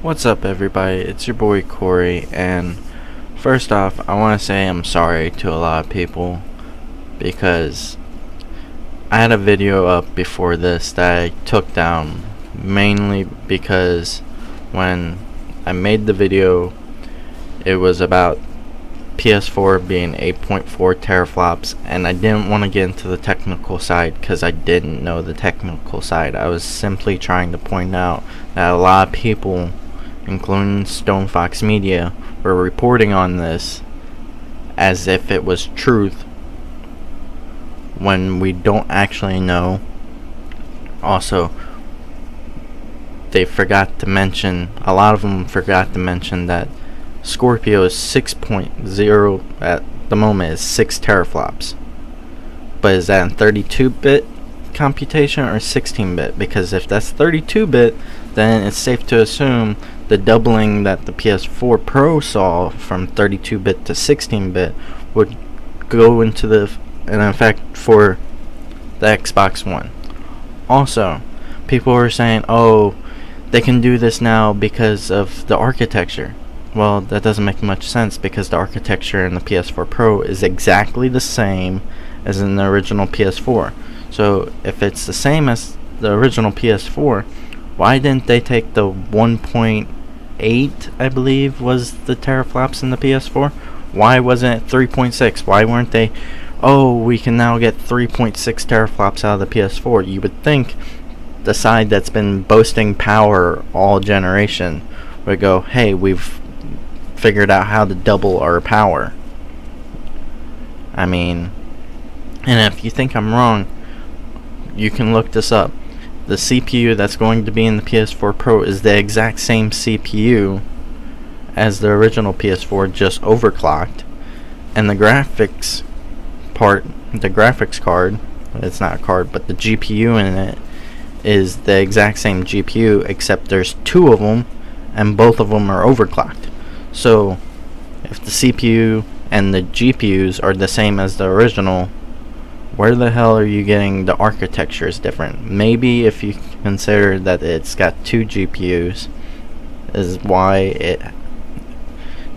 What's up, everybody? It's your boy Corey, and first off, I want to say I'm sorry to a lot of people because I had a video up before this that I took down mainly because when I made the video, it was about PS4 being 8.4 teraflops, and I didn't want to get into the technical side because I didn't know the technical side. I was simply trying to point out that a lot of people, including Stone Fox Media, were reporting on this as if it was truth when we don't actually know. Also, they forgot to mention, a lot of them forgot to mention that Scorpio is 6.0 at the moment, is 6 teraflops. But is that in 32-bit computation or 16-bit? Because if that's 32-bit, then it's safe to assume the doubling that the PS4 Pro saw from 32-bit to 16-bit would go into an effect for the Xbox One. Also, people were saying, oh, they can do this now because of the architecture. Well, that doesn't make much sense because the architecture in the PS4 Pro is exactly the same as in the original PS4. So if it's the same as the original PS4, why didn't they take the 1.8, I believe, was the teraflops in the PS4? Why wasn't it 3.6? Why weren't they, oh, we can now get 3.6 teraflops out of the PS4? You would think the side that's been boasting power all generation would go, hey, we've figured out how to double our power. I mean, and if you think I'm wrong, you can look this up. The CPU that's going to be in the PS4 Pro is the exact same CPU as the original PS4, just overclocked. And the graphics part, the graphics card, it's not a card, but the GPU in it is the exact same GPU, except there's two of them, and both of them are overclocked. So, if the CPU and the GPUs are the same as the original, where the hell are you getting the architecture is different? Maybe if you consider that it's got two GPUs is why it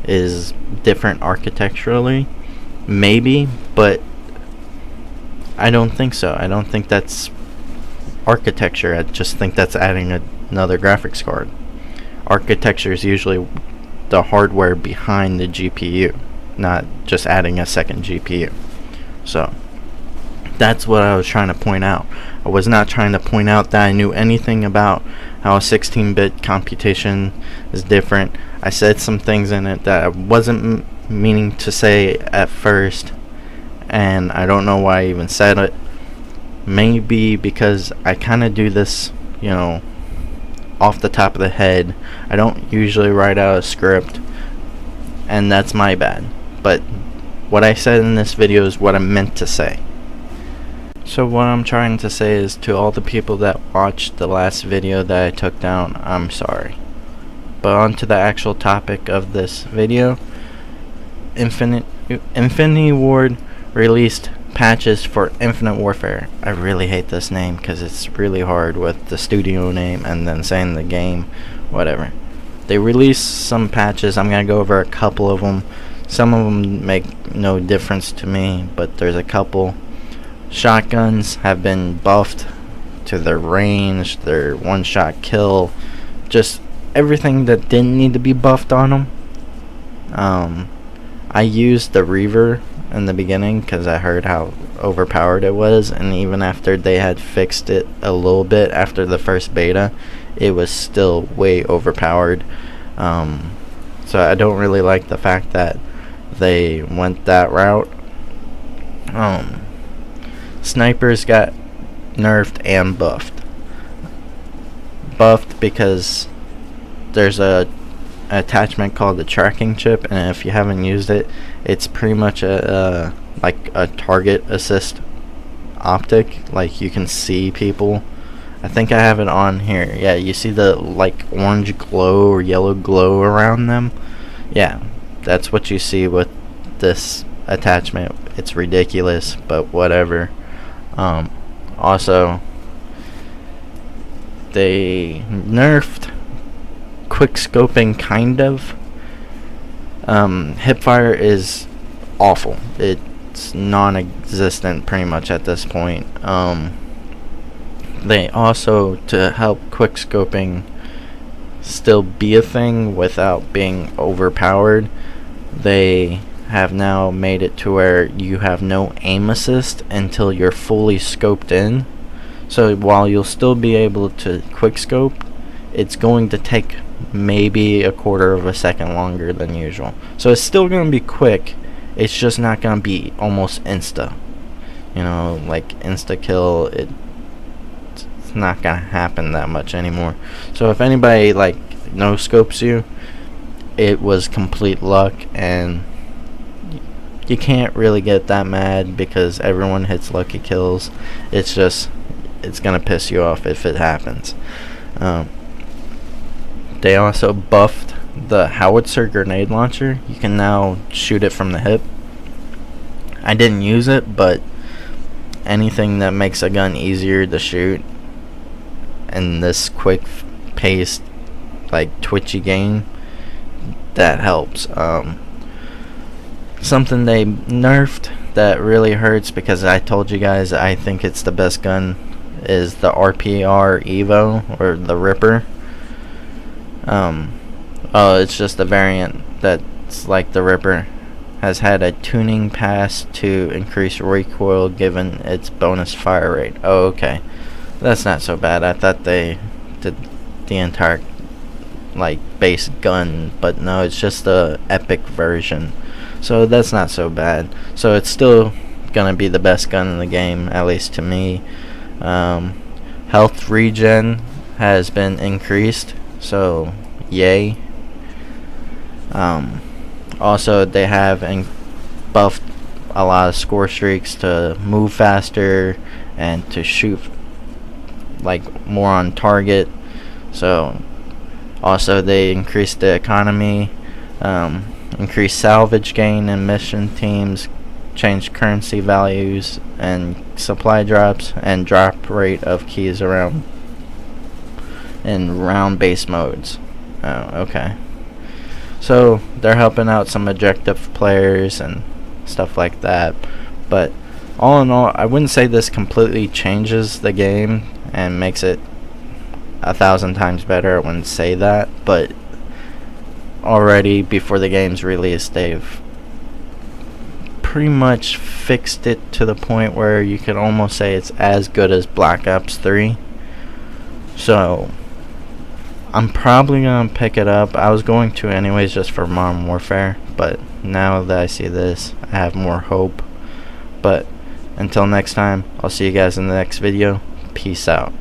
is different architecturally. Maybe, but I don't think so. I don't think that's architecture. I just think that's adding another graphics card. Architecture is usually the hardware behind the GPU, not just adding a second GPU. So that's what I was trying to point out. I was not trying to point out that I knew anything about how a 16-bit computation is different. I said some things in it that I wasn't meaning to say at first, and I don't know why I even said it. Maybe because I kind of do this, off the top of the head. I don't usually write out a script, and that's my bad. But what I said in this video is what I meant to say. So what I'm trying to say is, to all the people that watched the last video that I took down, I'm sorry. But on to the actual topic of this video. Infinity Ward released patches for Infinite Warfare. I really hate this name because it's really hard with the studio name and then saying the game, whatever. They released some patches. I'm going to go over a couple of them. Some of them make no difference to me, but there's a couple. Shotguns have been buffed to their range, their one-shot kill, just everything that didn't need to be buffed on them. I used the Reaver in the beginning because I heard how overpowered it was, and even after they had fixed it a little bit after the first beta, it was still way overpowered. So I don't really like the fact that they went that route. Snipers got nerfed and buffed. Buffed because there's a attachment called the tracking chip, and if you haven't used it, it's pretty much like a target assist optic. Like, you can see people. I think I have it on here. Yeah, you see the like orange glow or yellow glow around them? Yeah, that's what you see with this attachment. It's ridiculous, but whatever. Also, they nerfed quick scoping, kind of. Hipfire is awful. It's non-existent pretty much at this point. They also, to help quick scoping still be a thing without being overpowered, they have now made it to where you have no aim assist until you're fully scoped in. So while you'll still be able to quick scope, it's going to take maybe a quarter of a second longer than usual. So it's still going to be quick, it's just not going to be almost insta. You know, like insta kill, it's not going to happen that much anymore. So if anybody like no scopes you, it was complete luck, and you can't really get that mad because everyone hits lucky kills. It's just, it's gonna piss you off if it happens. They also buffed the howitzer grenade launcher. You can now shoot it from the hip. I didn't use it, but anything that makes a gun easier to shoot in this quick paced, like twitchy game, that helps. Something they nerfed that really hurts, because I told you guys I think it's the best gun, is the RPR Evo, or the Ripper. It's just a variant that's like the Ripper. Has had a tuning pass to increase recoil given its bonus fire rate. Oh, okay. That's not so bad. I thought they did the entire like base gun, but no, it's just the epic version. So that's not so bad. So it's still gonna be the best gun in the game, at least to me. Health regen has been increased, so yay. Also, they have buffed a lot of score streaks to move faster and to shoot like more on target. So also they increased the economy, increased salvage gain in mission teams, changed currency values and supply drops, and drop rate of keys around in round base modes. Oh, okay. So they're helping out some objective players and stuff like that. But all in all, I wouldn't say this completely changes the game and makes it 1,000 times better. I wouldn't say that, but already before the game's released, they've pretty much fixed it to the point where you could almost say it's as good as Black Ops 3. So I'm probably gonna pick it up. I was going to anyways, just for Modern Warfare, but now that I see this, I have more hope. But until next time, I'll see you guys in the next video. Peace out.